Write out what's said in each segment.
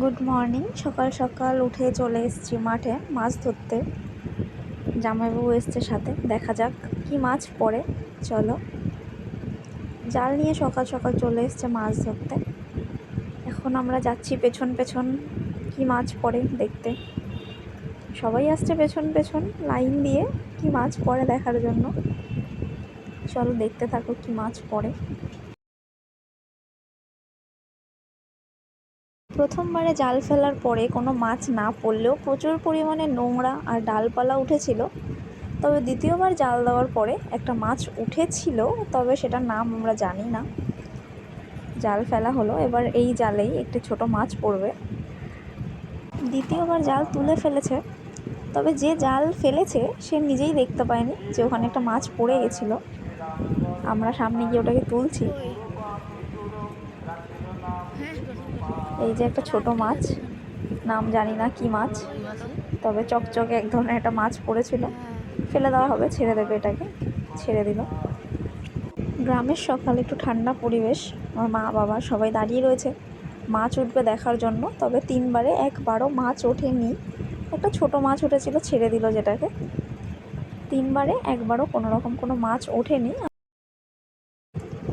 Good morning. সকাল সকাল উঠে চলে এসেছি মাঠে মাছ ধরতে। জামাইবাবু এসছে সাথে, দেখা যাক কি মাছ পড়ে। চলো, জাল নিয়ে সকাল সকাল চলে এসছে মাছ ধরতে। এখন আমরা যাচ্ছি পেছন পেছন কি মাছ পড়ে দেখতে। সবাই আসছে পেছন পেছন লাইন দিয়ে কি মাছ পড়ে দেখার জন্য। চলো দেখতে থাকো কি মাছ পড়ে। প্রথমবারে জাল ফেলার পরে কোনো মাছ না পড়লেও প্রচুর পরিমাণে নোংরা আর ডালপালা উঠেছিল। তবে দ্বিতীয়বার জাল দেওয়ার পরে একটা মাছ উঠেছিল, তবে সেটার নাম আমরা জানি না। জাল ফেলা হলো, এবার এই জালেই একটি ছোট মাছ পড়বে। দ্বিতীয়বার জাল তুলে ফেলেছে, তবে যে জাল ফেলেছে সে নিজেই দেখতে পায়নি যে ওখানে একটা মাছ পড়ে গেছিলো। আমরা সামনে গিয়ে ওটাকে তুলছি। এই যে একটা ছোট মাছ, নাম জানি না কি মাছ, তবে চকচকে এক ধরনের একটা মাছ পড়েছিল। ফেলে দেওয়া হবে, ছেড়ে দেবে এটাকে। ছেড়ে দিল। গ্রামের সকাল, একটু ঠান্ডা পরিবেশ। আমার মা বাবা সবাই দাঁড়িয়ে রয়েছে মাছ উঠবে দেখার জন্য। তবে তিনবারে একবারও মাছ ওঠেনি। একটা ছোট মাছ উঠেছিল, ছেড়ে দিল যেটাকে। তিনবারে একবারও কোনো রকম কোনো মাছ ওঠেনি।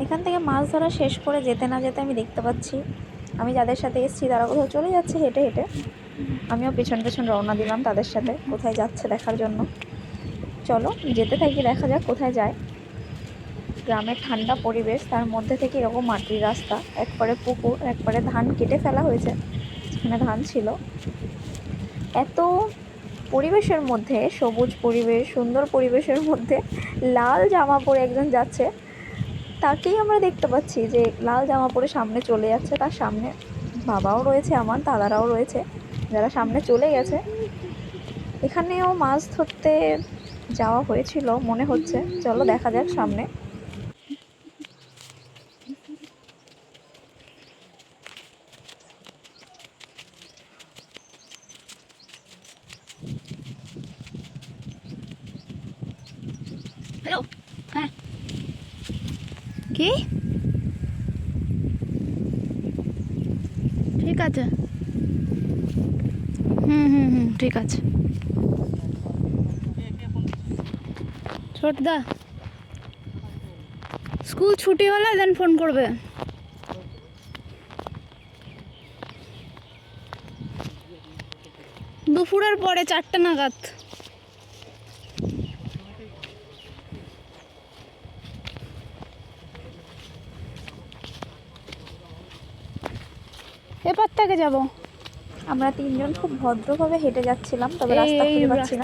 এখান থেকে মাছ ধরা শেষ করে যেতে না যেতে আমি দেখতে পাচ্ছি আমি যাদের সাথে এসেছি তারা কোথাও চলে যাচ্ছে হেঁটে হেঁটে। আমিও পেছন পেছন রওনা দিলাম তাদের সাথে, কোথায় যাচ্ছে দেখার জন্য। চলো যেতে থাকি, দেখা যাক কোথায় যায়। গ্রামের ঠান্ডা পরিবেশ, তার মধ্যে থেকে এরকম মাটির রাস্তা, একবারে পুকুর, একবারে ধান কেটে ফেলা হয়েছে যেখানে ধান ছিল। এত পরিবেশের মধ্যে, সবুজ পরিবেশ, সুন্দর পরিবেশের মধ্যে লাল জামা পরে একজন যাচ্ছে। তাকেই আমরা দেখতে পাচ্ছি যে লাল জামা পরে সামনে চলে যাচ্ছে। তার সামনে বাবাও রয়েছে, আমার দাদারাও রয়েছে যারা সামনে চলে গেছে। এখানেও মাছ ধরতে যাওয়া হয়েছিল মনে হচ্ছে। চলো দেখা যাক সামনে। হ্যালো, হ্যাঁ কি ঠিক আছে। ঠিক আছে। ছোটদা স্কুল ছুটি হলে দেন ফোন করবে। দুপুরের পরে 4টে নাগাদ। এপার থেকে যাবো। আমরা তিনজন খুব ভদ্রভাবে হেঁটে যাচ্ছিলাম, তবে রাস্তা খুঁজে পাচ্ছি না।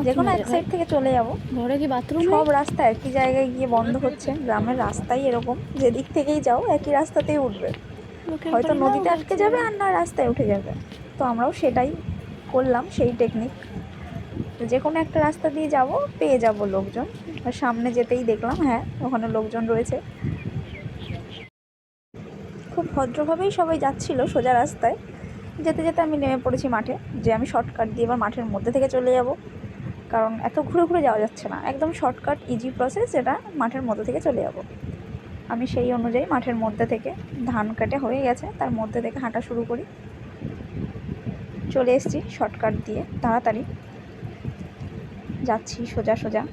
যে কোনো এক সাইড থেকে চলে যাব। ঘরে কি বাথরুম? সব রাস্তা একই জায়গায় গিয়ে বন্ধ হচ্ছে। গ্রামের রাস্তাই এরকম, যেদিক থেকেই যাও একই রাস্তাতেই উঠবে, হয়তো নদীতে আটকে যাবে আর না রাস্তায় উঠে যাবে। তো আমরাও সেটাই করলাম, সেই টেকনিক। যে কোনো একটা রাস্তা দিয়ে যাব, পেয়ে যাব লোকজন। আর সামনে যেতেই দেখলাম হ্যাঁ ওখানে লোকজন রয়েছে। খুব ভদ্রভাবেই সবাই যাচ্ছিল সোজা রাস্তায়। যেতে যেতে আমি নেমে পড়েছি মাঠে, যে আমি শর্টকাট দিয়ে এবার মাঠের মধ্যে থেকে চলে যাব, কারণ এত ঘুরে ঘুরে যাওয়া যাচ্ছে না। একদম শর্টকাট ইজি প্রসেস, যেটা মাঠের মধ্যে থেকে চলে যাব। আমি সেই অনুযায়ী মাঠের মধ্যে থেকে, ধান কাটে হয়ে গেছে তার মধ্যে থেকে হাঁটা শুরু করি। চলে এসেছি শর্টকাট দিয়ে, তাড়াতাড়ি যাচ্ছি সোজা সোজা।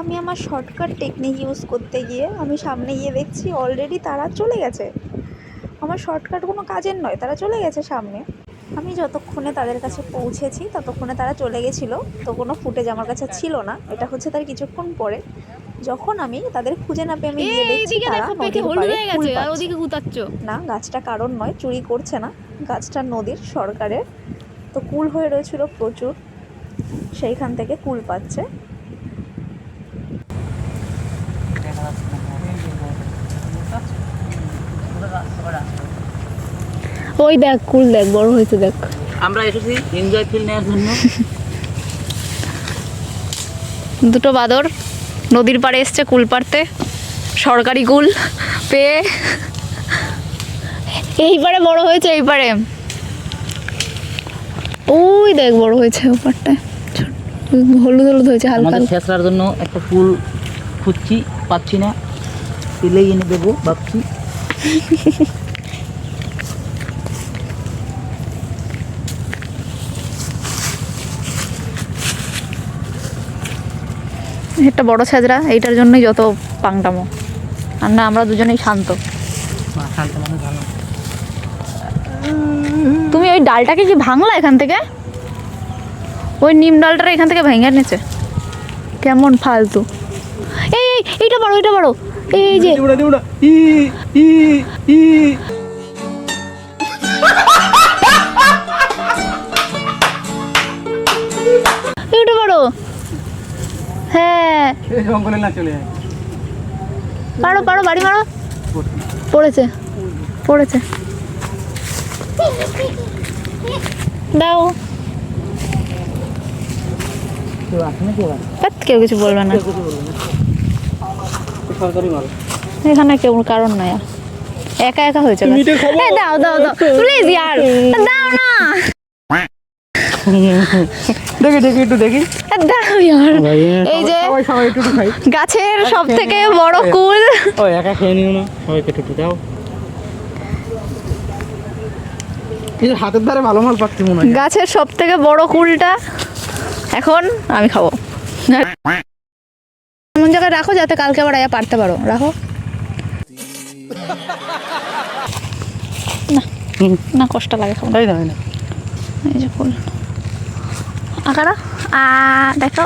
আমি আমার শর্টকাট টেকনিক ইউজ করতে গিয়ে আমি সামনে গিয়ে দেখছি অলরেডি তারা চলে গেছে। আমার শর্টকাট কোনো কাজের নয়, তারা চলে গেছে সামনে। আমি যতক্ষণে তাদের কাছে পৌঁছেছি ততক্ষণে তারা চলে গেছিলো। তো কোনো ফুটেজ আমার কাছে ছিল না। এটা হচ্ছে তার কিছুক্ষণ পরে, যখন আমি তাদের খুঁজে না পেয়ে আমি গিয়ে দেখছি তারা নদীর পাড়ে কুল পাচ্ছে। না, গাছটা কারণ নয়, চুরি করছে না, গাছটা নদীর, সরকারের। তো কুল হয়ে রয়েছিল প্রচুর, সেইখান থেকে কুল পাচ্ছে। ওই দেখ কুল, দেখ বড় হয়েছে, দেখ। আমরা এসেছি এনজয় ফিল নেওয়ার জন্য। দুটো বাদর নদীর পাড়ে এসছে কুল পাড়তে, সরকারি কুল পেয়ে এইবারে বড় হয়েছে, এইবারে ওই দেখ বড় হয়েছে ওপারটায়, হলুদ হলুদ হয়েছে হালকা আমাদের হালকা। ছেঁচড়ার জন্য একটা ফুল খুঁজছি, পাচ্ছি না, পেলেই এনে দেবো ভাবছি। একটা বড় ছেঁচড়া, এইটার জন্যই যত পাংটামো, আর না আমরা দুজনেই শান্ত। তুমি ওই ডালটাকে কি ভাঙলা এখান থেকে? ওই নিম ডালটা এখান থেকে ভেঙে নিচে, কেমন ফালতু। এই এই, এইটা বড়, এইটা বড়, এই যে এইটা বড়। হ্যাঁ জঙ্গলে না চলে যায়। পারো পারো, বাড়ি মারো। পড়েছে পড়েছে, দাও। কেউ আসে না, কেউ আসে ধ্যাৎ, কেউ কিছু বলবে না, কিছু বলবে না, সরকারি মাল। এখানে কেউ কারণ নাই আর। একা একা হয়েছে গাছ। এই দাও দাও দাও প্লিজ ইয়ার, দাও না, দেখি দেখি একটু দেখি। দাও ইয়ার। এই যে সবাই একটু খাই। গাছের সব থেকে বড় কুল। ও একা খেয়ে নিও না, সবাইকে একটু দাও। এই যে হাতের ধারে ভালো মাল পাচ্ছি মনে হয়। গাছের সব থেকে বড় কুলটা এখন আমি খাবো। এমন জায়গায় রাখো যাতে কালকে আবার আয়া পারতে পারো, রাখো। না না, কষ্ট লাগে খাবো না। তাই না, তাই না। এই যে ফুল আকারা, দেখো